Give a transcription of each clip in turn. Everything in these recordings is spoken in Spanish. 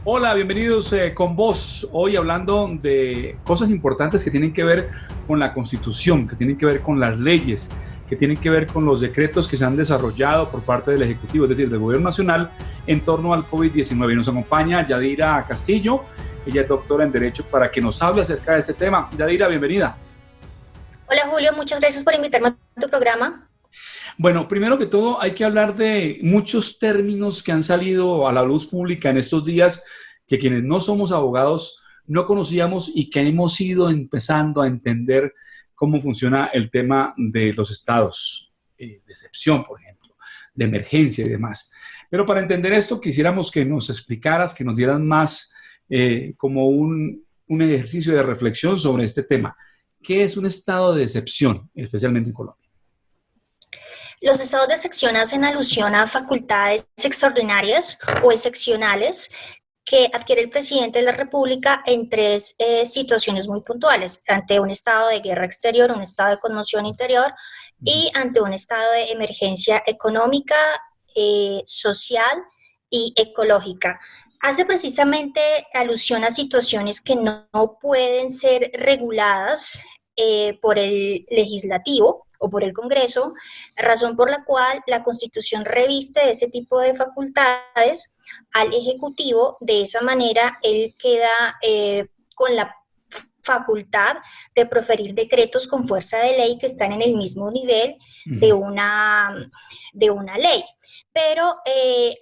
Hola, bienvenidos con vos. Hoy hablando de cosas importantes que tienen que ver con la Constitución, que tienen que ver con las leyes, que tienen que ver con los decretos que se han desarrollado por parte del Ejecutivo, es decir, del Gobierno Nacional, en torno al COVID-19. Y nos acompaña Yadira Castillo, ella es doctora en Derecho, para que nos hable acerca de este tema. Yadira, bienvenida. Hola Julio, muchas gracias por invitarme a tu programa. Bueno, primero que todo hay que hablar de muchos términos que han salido a la luz pública en estos días que quienes no somos abogados no conocíamos y que hemos ido empezando a entender cómo funciona el tema de los estados de excepción, por ejemplo, de emergencia y demás. Pero para entender esto quisiéramos que nos explicaras, que nos dieras más como un ejercicio de reflexión sobre este tema. ¿Qué es un estado de excepción, especialmente en Colombia? Los estados de excepción hacen alusión a facultades extraordinarias o excepcionales que adquiere el presidente de la República en tres situaciones muy puntuales: ante un estado de guerra exterior, un estado de conmoción interior y ante un estado de emergencia económica, social y ecológica. Hace precisamente alusión a situaciones que no pueden ser reguladas por el legislativo o por el Congreso, razón por la cual la Constitución reviste ese tipo de facultades al Ejecutivo. De esa manera, él queda con la facultad de proferir decretos con fuerza de ley que están en el mismo nivel de una ley. Pero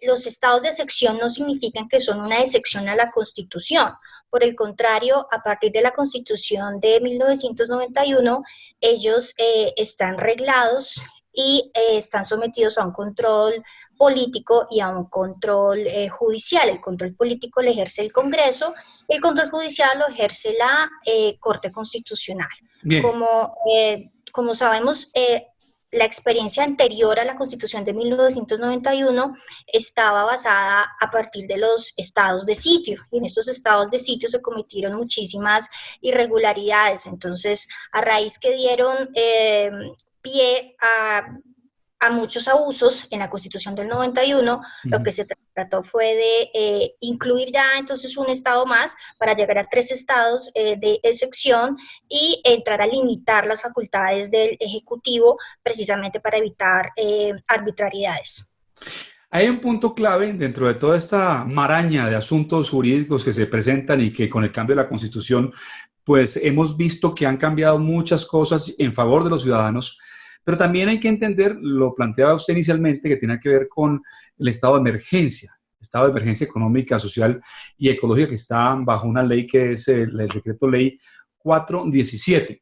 los estados de excepción no significan que son una excepción a la Constitución. Por el contrario, a partir de la Constitución de 1991, ellos están reglados y están sometidos a un control político y a un control judicial. El control político lo ejerce el Congreso, el control judicial lo ejerce la Corte Constitucional. Bien. Como sabemos, la experiencia anterior a la Constitución de 1991 estaba basada a partir de los estados de sitio, y en estos estados de sitio se cometieron muchísimas irregularidades. Entonces, a raíz que dieron pie a muchos abusos en la Constitución del 91, lo que se trató fue de incluir ya entonces un estado más para llegar a 3 estados de excepción y entrar a limitar las facultades del Ejecutivo precisamente para evitar arbitrariedades. Hay un punto clave dentro de toda esta maraña de asuntos jurídicos que se presentan y que con el cambio de la Constitución, pues hemos visto que han cambiado muchas cosas en favor de los ciudadanos, pero también hay que entender, lo planteaba usted inicialmente, que tiene que ver con el estado de emergencia económica, social y ecológica que está bajo una ley que es el decreto ley 417.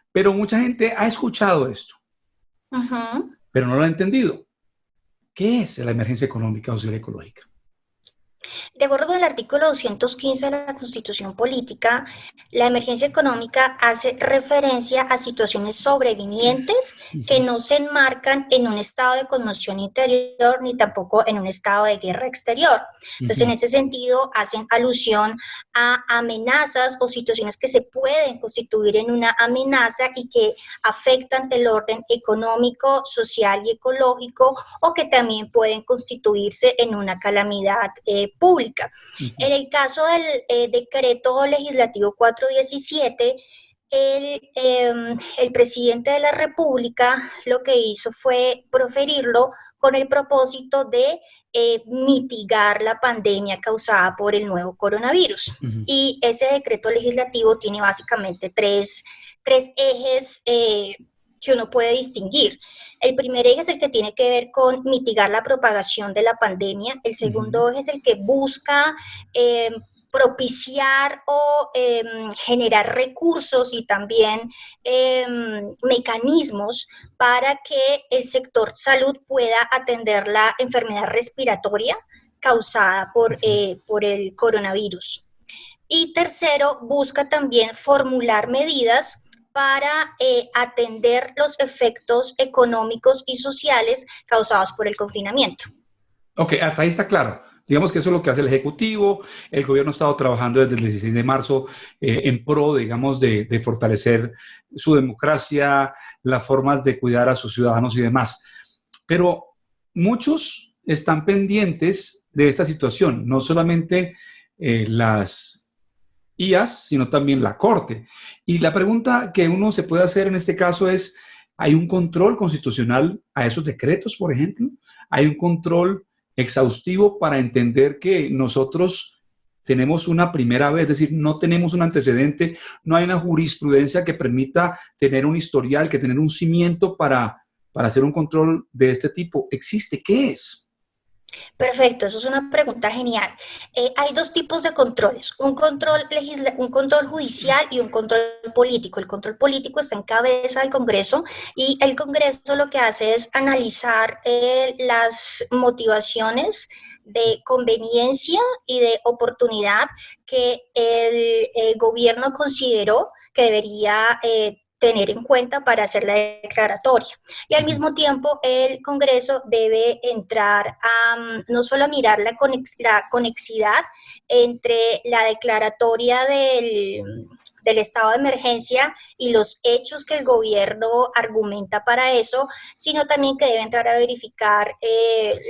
Pero mucha gente ha escuchado esto, pero no lo ha entendido. ¿Qué es la emergencia económica, social y ecológica? De acuerdo con el artículo 215 de la Constitución Política, la emergencia económica hace referencia a situaciones sobrevinientes que no se enmarcan en un estado de conmoción interior ni tampoco en un estado de guerra exterior. Entonces, en ese sentido, hacen alusión a amenazas o situaciones que se pueden constituir en una amenaza y que afectan el orden económico, social y ecológico, o que también pueden constituirse en una calamidad pública. En el caso del decreto legislativo 417, el presidente de la República lo que hizo fue proferirlo con el propósito de mitigar la pandemia causada por el nuevo coronavirus. Y ese decreto legislativo tiene básicamente tres ejes que uno puede distinguir. El primer eje es el que tiene que ver con mitigar la propagación de la pandemia. El segundo eje es el que busca propiciar o generar recursos y también mecanismos para que el sector salud pueda atender la enfermedad respiratoria causada por el coronavirus. Y tercero, busca también formular medidas para atender los efectos económicos y sociales causados por el confinamiento. Ok, hasta ahí está claro. Digamos que eso es lo que hace el Ejecutivo. El gobierno ha estado trabajando desde el 16 de marzo en pro, digamos, de fortalecer su democracia, las formas de cuidar a sus ciudadanos y demás. Pero muchos están pendientes de esta situación, no solamente las IAS, sino también la Corte. Y la pregunta que uno se puede hacer en este caso es, ¿hay un control constitucional a esos decretos, por ejemplo? ¿Hay un control exhaustivo para entender que nosotros tenemos una primera vez, es decir, no tenemos un antecedente, no hay una jurisprudencia que permita tener un historial, que tener un cimiento para hacer un control de este tipo? ¿Existe? ¿Qué es? Perfecto, eso es una pregunta genial. Hay dos tipos de controles, un control judicial y un control político. El control político está en cabeza del Congreso y el Congreso lo que hace es analizar las motivaciones de conveniencia y de oportunidad que el gobierno consideró que debería tener en cuenta para hacer la declaratoria. Y al mismo tiempo, el Congreso debe entrar no solo a mirar la conexidad entre la declaratoria del estado de emergencia y los hechos que el gobierno argumenta para eso, sino también que debe entrar a verificar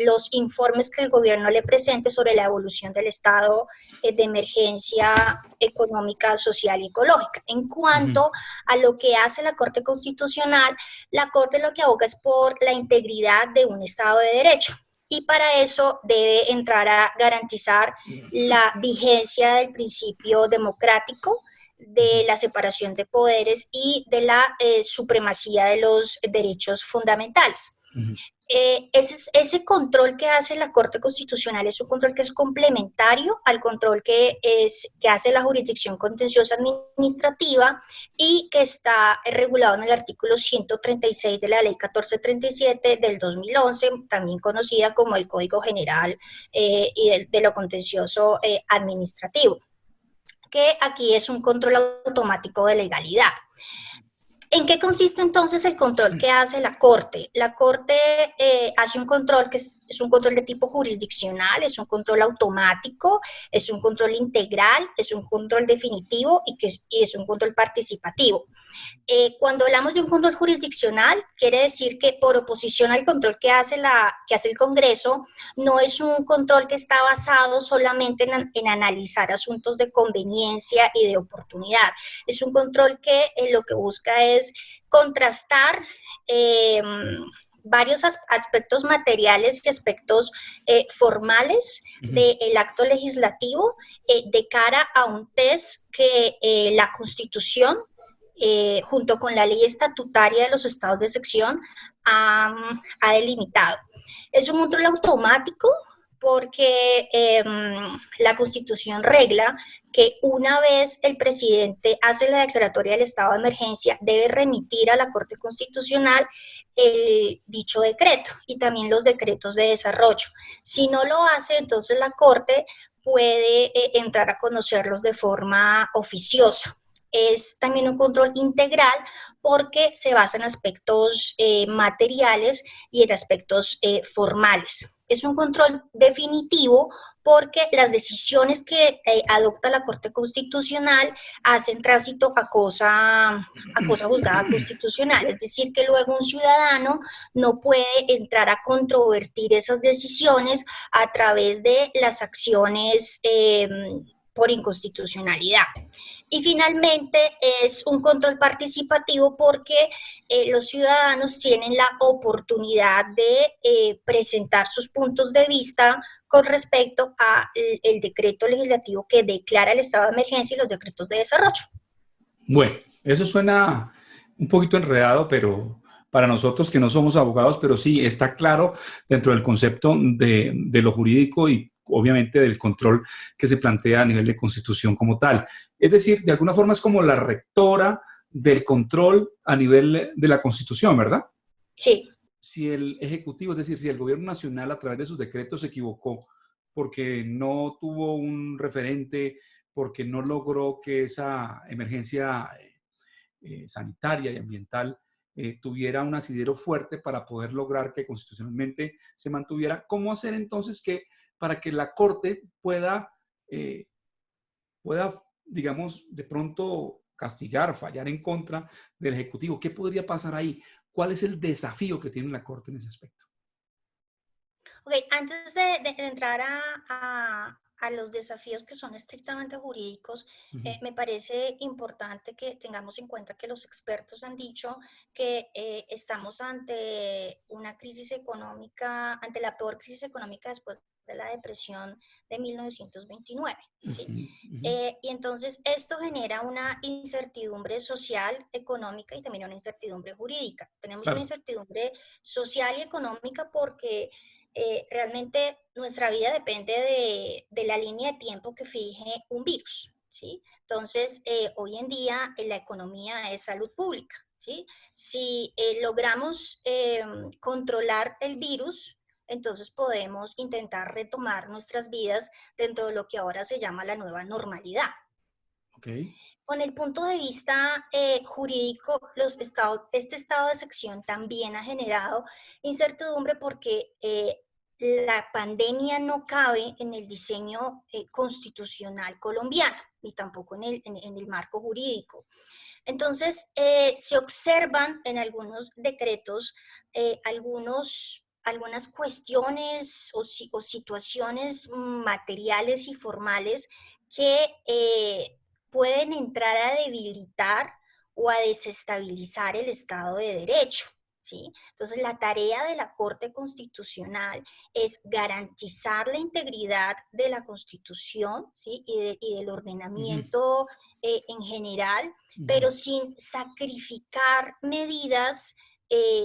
los informes que el gobierno le presente sobre la evolución del estado de emergencia económica, social y ecológica. En cuanto a lo que hace la Corte Constitucional, la Corte lo que aboga es por la integridad de un Estado de Derecho. Y para eso debe entrar a garantizar la vigencia del principio democrático, de la separación de poderes y de la supremacía de los derechos fundamentales. Ese control que hace la Corte Constitucional es un control que es complementario al control que hace la jurisdicción contenciosa administrativa y que está regulado en el artículo 136 de la Ley 1437 del 2011, también conocida como el Código General y de lo contencioso administrativo, que aquí es un control automático de legalidad. ¿En qué consiste entonces el control que hace la Corte? La Corte hace un control que es un control de tipo jurisdiccional, es un control automático, es un control integral, es un control definitivo y es un control participativo. Cuando hablamos de un control jurisdiccional, quiere decir que por oposición al control que hace el Congreso, no es un control que está basado solamente en analizar asuntos de conveniencia y de oportunidad. Es un control que lo que busca es contrastar varios aspectos materiales y aspectos formales del acto legislativo de cara a un test que la Constitución junto con la ley estatutaria de los estados de sección, ha delimitado. Es un control automático porque la Constitución regla que una vez el presidente hace la declaratoria del estado de emergencia, debe remitir a la Corte Constitucional el dicho decreto y también los decretos de desarrollo. Si no lo hace, entonces la Corte puede entrar a conocerlos de forma oficiosa. Es también un control integral porque se basa en aspectos materiales y en aspectos formales. Es un control definitivo porque las decisiones que adopta la Corte Constitucional hacen tránsito a cosa juzgada constitucional, es decir, que luego un ciudadano no puede entrar a controvertir esas decisiones a través de las acciones por inconstitucionalidad. Y finalmente es un control participativo porque los ciudadanos tienen la oportunidad de presentar sus puntos de vista con respecto a el decreto legislativo que declara el estado de emergencia y los decretos de desarrollo. Bueno, eso suena un poquito enredado, pero para nosotros que no somos abogados, pero sí está claro dentro del concepto de lo jurídico y obviamente del control que se plantea a nivel de constitución como tal. Es decir, de alguna forma es como la rectora del control a nivel de la constitución, ¿verdad? Sí. Si el Ejecutivo, es decir, si el Gobierno Nacional a través de sus decretos se equivocó porque no tuvo un referente, porque no logró que esa emergencia sanitaria y ambiental tuviera un asidero fuerte para poder lograr que constitucionalmente se mantuviera, ¿cómo hacer entonces para que la Corte pueda, digamos, de pronto castigar, fallar en contra del Ejecutivo? ¿Qué podría pasar ahí? ¿Cuál es el desafío que tiene la Corte en ese aspecto? Ok, antes de entrar a los desafíos que son estrictamente jurídicos, Ujú. me parece importante que tengamos en cuenta que los expertos han dicho que estamos ante una crisis económica, ante la peor crisis económica después de la depresión de 1929, ¿sí? Ujú. Ujú. Y entonces esto genera una incertidumbre social, económica y también una incertidumbre jurídica. Tenemos una Claro. incertidumbre social y económica porque realmente nuestra vida depende de la línea de tiempo que fije un virus, ¿sí? Entonces, hoy en día la economía es salud pública, ¿sí? Si logramos controlar el virus, entonces podemos intentar retomar nuestras vidas dentro de lo que ahora se llama la nueva normalidad. Ok. Con el punto de vista jurídico, este estado de sección también ha generado incertidumbre porque la pandemia no cabe en el diseño constitucional colombiano ni tampoco en el marco jurídico. Entonces, se observan en algunos decretos algunas cuestiones o situaciones materiales y formales que pueden entrar a debilitar o a desestabilizar el Estado de Derecho. ¿Sí? Entonces, la tarea de la Corte Constitucional es garantizar la integridad de la Constitución, ¿sí? Y del Ujú. ordenamiento en general, Ujú. pero sin sacrificar medidas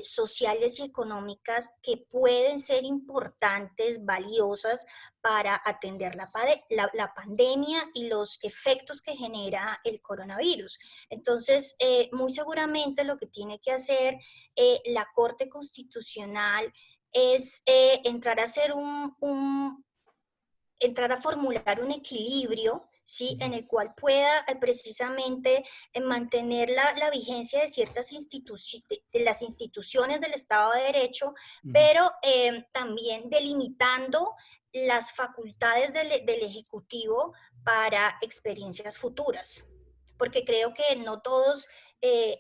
sociales y económicas que pueden ser importantes, valiosas para atender la pandemia y los efectos que genera el coronavirus. Entonces, muy seguramente lo que tiene que hacer la Corte Constitucional es entrar a hacer entrar a formular un equilibrio, ¿sí? En Ujú. el cual pueda precisamente mantener la vigencia de ciertas de las instituciones del Estado de Derecho, Ujú. pero también delimitando las facultades del Ejecutivo para experiencias futuras. Porque creo que no todos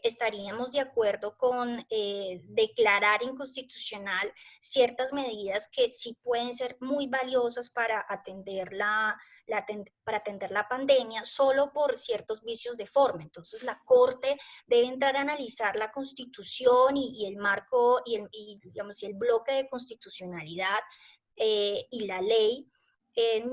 estaríamos de acuerdo con declarar inconstitucional ciertas medidas que sí pueden ser muy valiosas para para atender la pandemia solo por ciertos vicios de forma. Entonces la Corte debe entrar a analizar la Constitución y el marco digamos, y el bloque de constitucionalidad y la ley,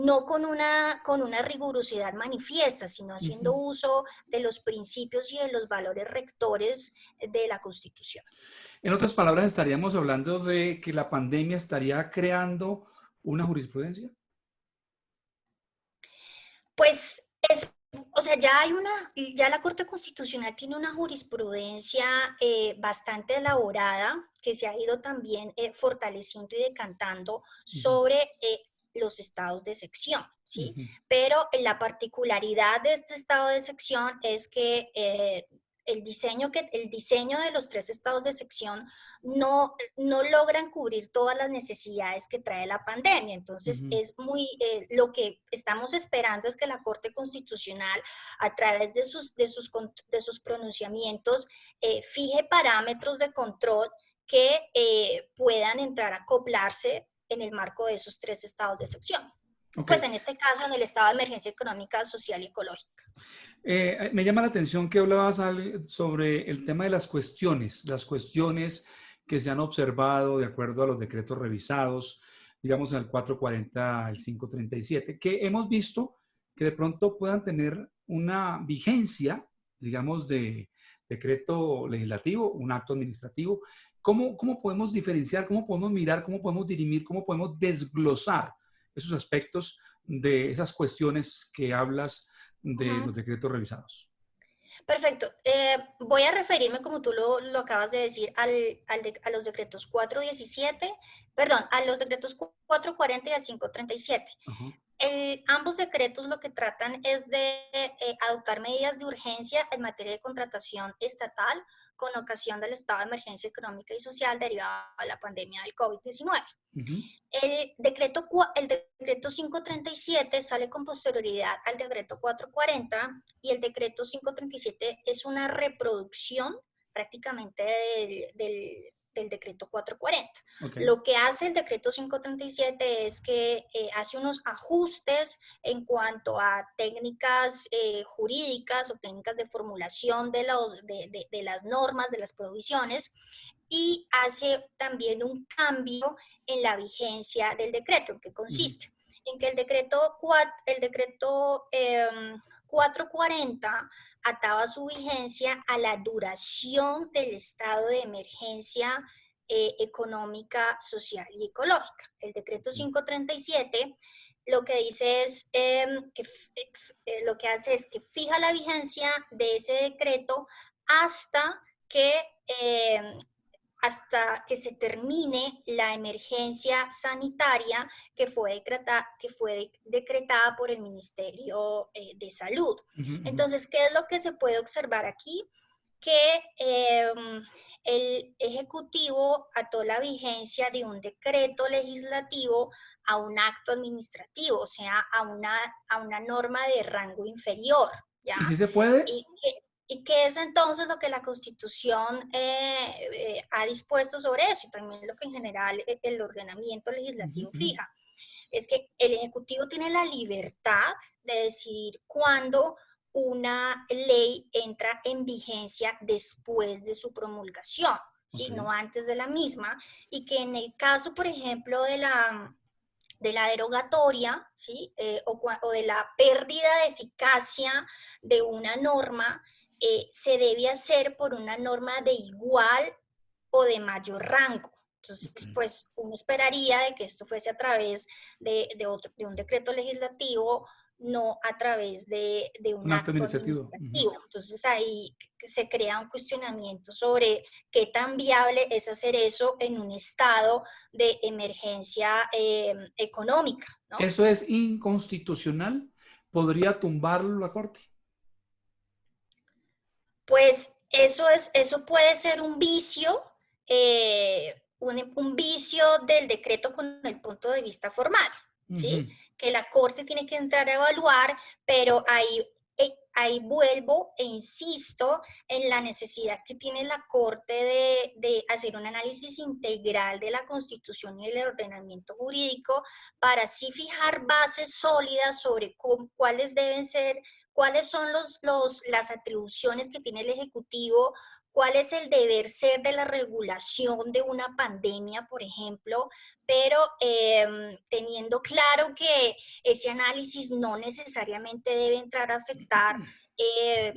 no con una rigurosidad manifiesta, sino haciendo Ujú. uso de los principios y de los valores rectores de la Constitución. En otras palabras, estaríamos hablando de que la pandemia estaría creando una jurisprudencia. Pues o sea, ya la Corte Constitucional tiene una jurisprudencia bastante elaborada que se ha ido también fortaleciendo y decantando Ujú. sobre los estados de sección, ¿sí? Ujú. Pero la particularidad de este estado de sección es que el diseño de los tres estados de sección no logran cubrir todas las necesidades que trae la pandemia. Entonces, Ujú. lo que estamos esperando es que la Corte Constitucional, a través de sus pronunciamientos, fije parámetros de control que puedan entrar a acoplarse en el marco de esos tres estados de excepción. Ok. Pues en este caso, en el estado de emergencia económica, social y ecológica. Me llama la atención que hablabas sobre el tema de las cuestiones que se han observado de acuerdo a los decretos revisados, digamos en el 440, el 537, que hemos visto que de pronto puedan tener una vigencia, digamos, de decreto legislativo, un acto administrativo. ¿Cómo podemos diferenciar, cómo podemos mirar, cómo podemos dirimir, cómo podemos desglosar esos aspectos de esas cuestiones que hablas Uh de -huh. los decretos revisados? Perfecto. Voy a referirme, como tú lo acabas de decir, a los decretos 417, perdón, a los decretos 440 y a 537. Ajá. Ambos decretos lo que tratan es de adoptar medidas de urgencia en materia de contratación estatal con ocasión del estado de emergencia económica y social derivada de la pandemia del COVID-19. Ujú. El decreto 537 sale con posterioridad al decreto 440 y el decreto 537 es una reproducción prácticamente del decreto 440. Ok. Lo que hace el decreto 537 es que hace unos ajustes en cuanto a técnicas jurídicas o técnicas de formulación de las normas, de las provisiones, y hace también un cambio en la vigencia del decreto. ¿En qué Ujú. consiste? En que el decreto 440 ataba su vigencia a la duración del estado de emergencia económica, social y ecológica. El decreto 537 lo que dice es lo que hace es que fija la vigencia de ese decreto hasta que eh, hasta que se termine la emergencia sanitaria que fue decretada por el Ministerio de Salud. Ujú, ujú. Entonces, ¿qué es lo que se puede observar aquí? Que el Ejecutivo ató la vigencia de un decreto legislativo a un acto administrativo, o sea, a una norma de rango inferior, ¿Y ¿ya? si se puede? Y, y qué es entonces lo que la Constitución ha dispuesto sobre eso, y también lo que en general el ordenamiento Ujú, legislativo ujú. fija, es que el Ejecutivo tiene la libertad de decidir cuándo una ley entra en vigencia después de su promulgación, Ok. ¿sí? No antes de la misma, y que en el caso, por ejemplo, de la derogatoria, ¿sí? O de la pérdida de eficacia de una norma, se debe hacer por una norma de igual o de mayor rango. Ok. Entonces, pues uno esperaría de que esto fuese a través de un decreto legislativo, no a través de Un un acto acto administrativo. Ujú. administrativo. Entonces ahí se crea un cuestionamiento sobre qué tan viable es hacer eso en un estado de emergencia económica, ¿no? ¿Eso es inconstitucional? ¿Podría tumbarlo la Corte? Pues eso puede ser un vicio, un vicio del decreto con el punto de vista formal, ¿sí? Ujú. Que la Corte tiene que entrar a evaluar, pero ahí vuelvo e insisto en la necesidad que tiene la Corte de hacer un análisis integral de la Constitución y el ordenamiento jurídico para así fijar bases sólidas sobre cuáles deben ser, cuáles son las atribuciones que tiene el Ejecutivo, cuál es el deber ser de la regulación de una pandemia, por ejemplo, pero teniendo claro que ese análisis no necesariamente debe entrar a afectar eh,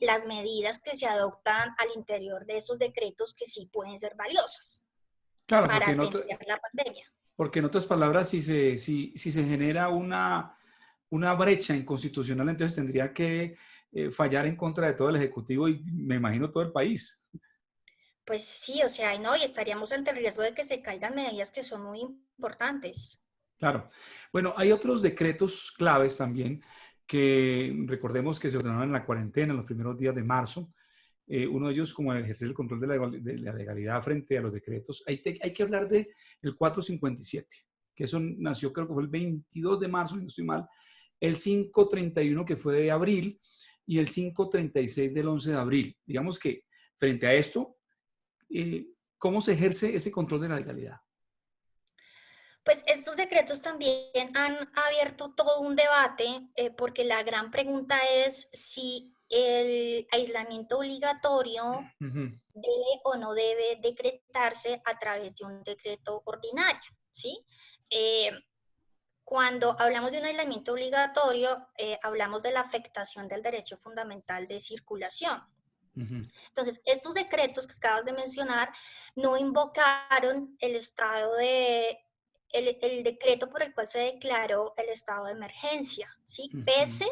las medidas que se adoptan al interior de esos decretos que sí pueden ser valiosas Claro, para atender la pandemia. porque en otras palabras, si se genera una brecha inconstitucional, entonces tendría que fallar en contra de todo el Ejecutivo y me imagino todo el país. Pues sí, o sea, no, y estaríamos ante el riesgo de que se caigan medidas que son muy importantes. Claro. Bueno, hay otros decretos claves también que recordemos que se ordenaron en la cuarentena en los primeros días de marzo. Uno de ellos como ejercer el control de la legalidad frente a los decretos. Hay que hablar de el 457, que eso nació creo que fue el 22 de marzo, si no estoy mal, el 531 que fue de abril y el 536 del 11 de abril. Digamos que frente a esto, ¿cómo se ejerce ese control de la legalidad? Pues estos decretos también han abierto todo un debate porque la gran pregunta es si el aislamiento obligatorio Ujú. debe o no debe decretarse a través de un decreto ordinario, ¿sí? Eh, Cuando hablamos de un aislamiento obligatorio, hablamos de la afectación del derecho fundamental de circulación. Ujú. Entonces, estos decretos que acabas de mencionar no invocaron el decreto por el cual se declaró el estado de emergencia, ¿sí? Ujú. Pese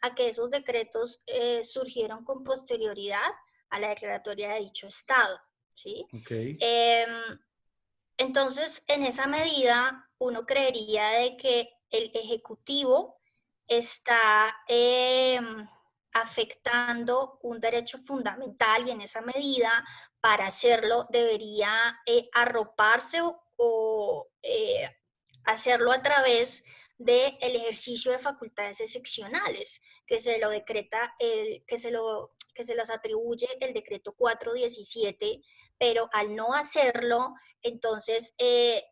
a que esos decretos surgieron con posterioridad a la declaratoria de dicho estado, ¿sí? Ok. Eh, entonces, en esa medida, uno creería de que el Ejecutivo está afectando un derecho fundamental y en esa medida, para hacerlo, debería arroparse o hacerlo a través del ejercicio de facultades excepcionales, que se lo decreta que se las atribuye el decreto 417, pero al no hacerlo, entonces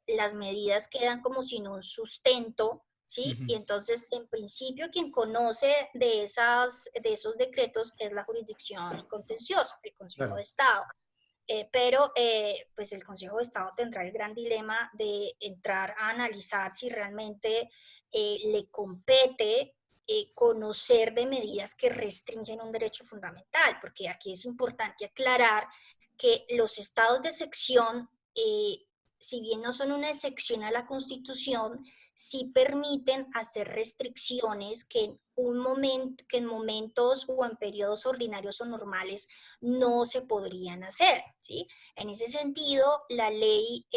las medidas quedan como sin un sustento, ¿sí? Y Ujú. entonces, en principio, quien conoce de esos decretos es la jurisdicción contenciosa, el Consejo de Claro. Estado. Pero pues el Consejo de Estado tendrá el gran dilema de entrar a analizar si realmente le compete conocer de medidas que restringen un derecho fundamental, porque aquí es importante aclarar que los estados de excepción, si bien no son una excepción a la Constitución, sí permiten hacer restricciones que en momentos o en periodos ordinarios o normales no se podrían hacer, ¿sí? En ese sentido, la ley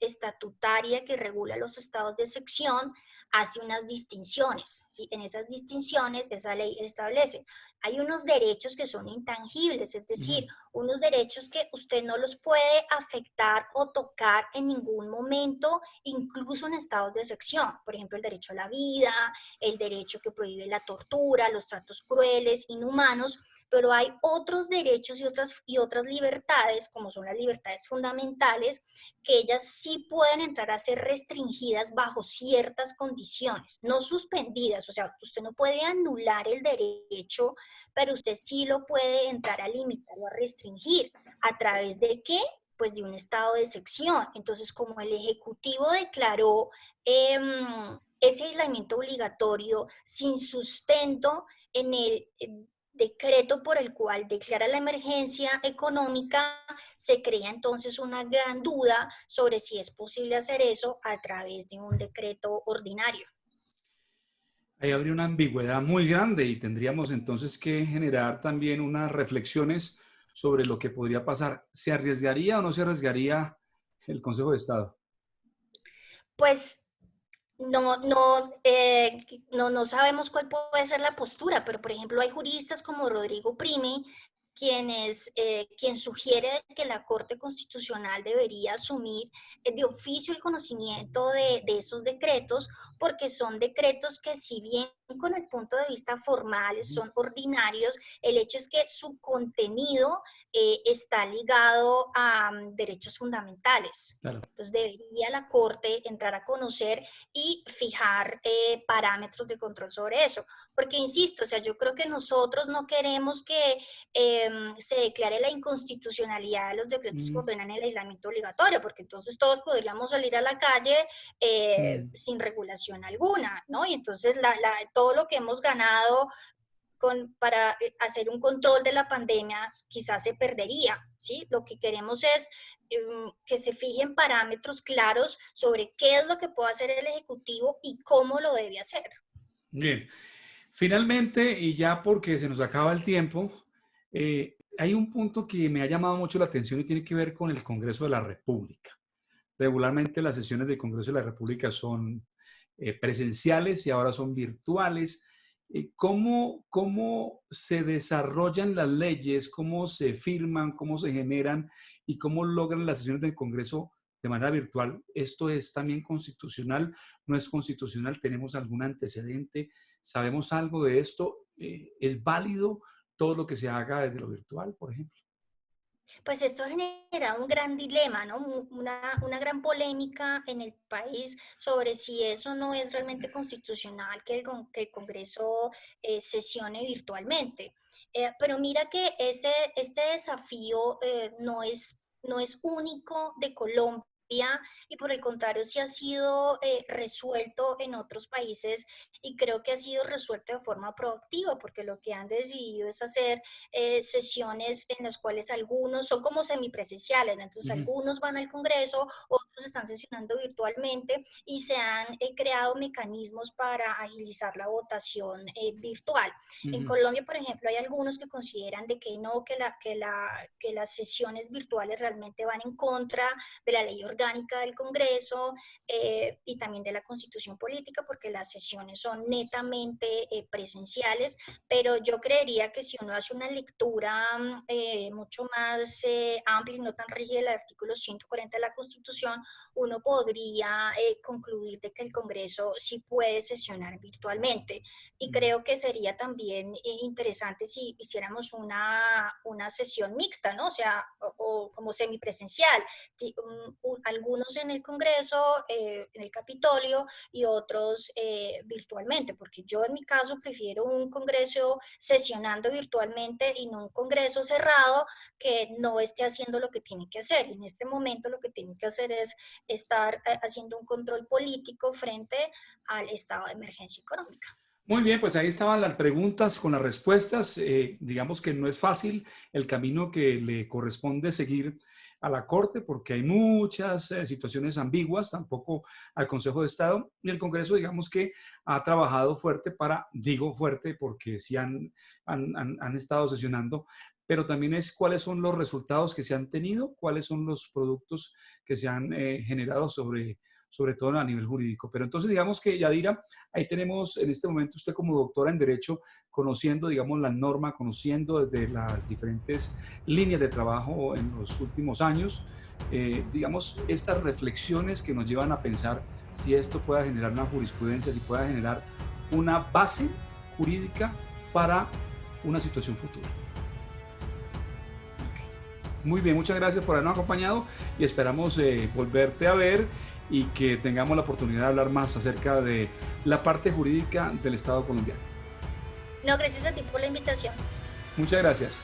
estatutaria que regula los estados de excepción hace unas distinciones, ¿sí? En esas distinciones, esa ley establece, hay unos derechos que son intangibles, es decir, Ujú. unos derechos que usted no los puede afectar o tocar en ningún momento, incluso en estados de excepción. Por ejemplo, el derecho a la vida, el derecho que prohíbe la tortura, los tratos crueles, inhumanos, pero hay otros derechos y otras libertades, como son las libertades fundamentales, que ellas sí pueden entrar a ser restringidas bajo ciertas condiciones, no suspendidas, o sea, usted no puede anular el derecho, pero usted sí lo puede entrar a limitar o a restringir. ¿A través de qué? Pues de un estado de excepción. Entonces, como el Ejecutivo declaró ese aislamiento obligatorio sin sustento en el decreto por el cual declara la emergencia económica, se crea entonces una gran duda sobre si es posible hacer eso a través de un decreto ordinario. Ahí habría una ambigüedad muy grande y tendríamos entonces que generar también unas reflexiones sobre lo que podría pasar. ¿Se arriesgaría o no se arriesgaría el Consejo de Estado? Pues no sabemos cuál puede ser la postura, pero por ejemplo hay juristas como Rodrigo Primi, quien sugiere que la Corte Constitucional debería asumir de oficio el conocimiento de esos decretos, porque son decretos que si bien con el punto de vista formal Ujú. son ordinarios, el hecho es que su contenido está ligado a derechos fundamentales. Claro. Entonces debería la Corte entrar a conocer y fijar parámetros de control sobre eso. Porque, insisto, o sea, yo creo que nosotros no queremos que se declare la inconstitucionalidad de los decretos que Mm, ordenan el aislamiento obligatorio, porque entonces todos podríamos salir a la calle mm. sin regulación alguna, ¿no? Y entonces todo lo que hemos ganado para hacer un control de la pandemia quizás se perdería, ¿sí? Lo que queremos es que se fijen parámetros claros sobre qué es lo que puede hacer el Ejecutivo y cómo lo debe hacer. Bien. Finalmente, y ya porque se nos acaba el tiempo, hay un punto que me ha llamado mucho la atención y tiene que ver con el Congreso de la República. Regularmente las sesiones del Congreso de la República son presenciales y ahora son virtuales. ¿Cómo se desarrollan las leyes? ¿Cómo se firman? ¿Cómo se generan? ¿Y cómo logran las sesiones del Congreso de manera virtual? ¿Esto es también constitucional? ¿No es constitucional? ¿Tenemos algún antecedente? ¿Sabemos algo de esto? ¿Es válido todo lo que se haga desde lo virtual, por ejemplo? Pues esto genera un gran dilema, ¿no? Una gran polémica en el país sobre si eso no es realmente constitucional que el Congreso sesione virtualmente. Pero mira que este desafío no es único de Colombia y por el contrario sí ha sido resuelto en otros países y creo que ha sido resuelto de forma proactiva porque lo que han decidido es hacer sesiones en las cuales algunos son como semipresenciales, ¿no? Entonces Ujú. algunos van al Congreso, otros están sesionando virtualmente y se han creado mecanismos para agilizar la votación virtual. En Ujú. Colombia, por ejemplo, hay algunos que consideran que no, que las sesiones virtuales realmente van en contra de la ley orgánica orgánica del Congreso y también de la Constitución Política, porque las sesiones son netamente presenciales, pero yo creería que si uno hace una lectura mucho más amplia y no tan rígida del artículo 140 de la Constitución, uno podría concluir de que el Congreso sí puede sesionar virtualmente. Y creo que sería también interesante si hiciéramos una sesión mixta, ¿no? O sea, o como semipresencial, algunos en el Congreso, en el Capitolio, y otros virtualmente, porque yo en mi caso prefiero un Congreso sesionando virtualmente y no un Congreso cerrado que no esté haciendo lo que tiene que hacer. Y en este momento lo que tiene que hacer es estar haciendo un control político frente al estado de emergencia económica. Muy bien, pues ahí estaban las preguntas con las respuestas. Digamos que no es fácil el camino que le corresponde seguir a la Corte, porque hay muchas situaciones ambiguas, tampoco al Consejo de Estado, y el Congreso, digamos que ha trabajado fuerte digo fuerte, porque sí han estado sesionando, pero también es cuáles son los resultados que se han tenido, cuáles son los productos que se han generado sobre todo a nivel jurídico. Pero entonces digamos que, Yadira, ahí tenemos en este momento usted como doctora en Derecho, conociendo, digamos, la norma, conociendo desde las diferentes líneas de trabajo en los últimos años, digamos, estas reflexiones que nos llevan a pensar si esto pueda generar una jurisprudencia, si pueda generar una base jurídica para una situación futura. Muy bien, muchas gracias por habernos acompañado y esperamos volverte a ver y que tengamos la oportunidad de hablar más acerca de la parte jurídica del Estado colombiano. No, gracias a ti por la invitación. Muchas gracias.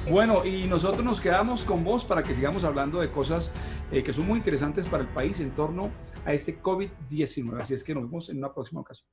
Bueno, y nosotros nos quedamos con vos para que sigamos hablando de cosas que son muy interesantes para el país en torno a este COVID-19. Así es que nos vemos en una próxima ocasión.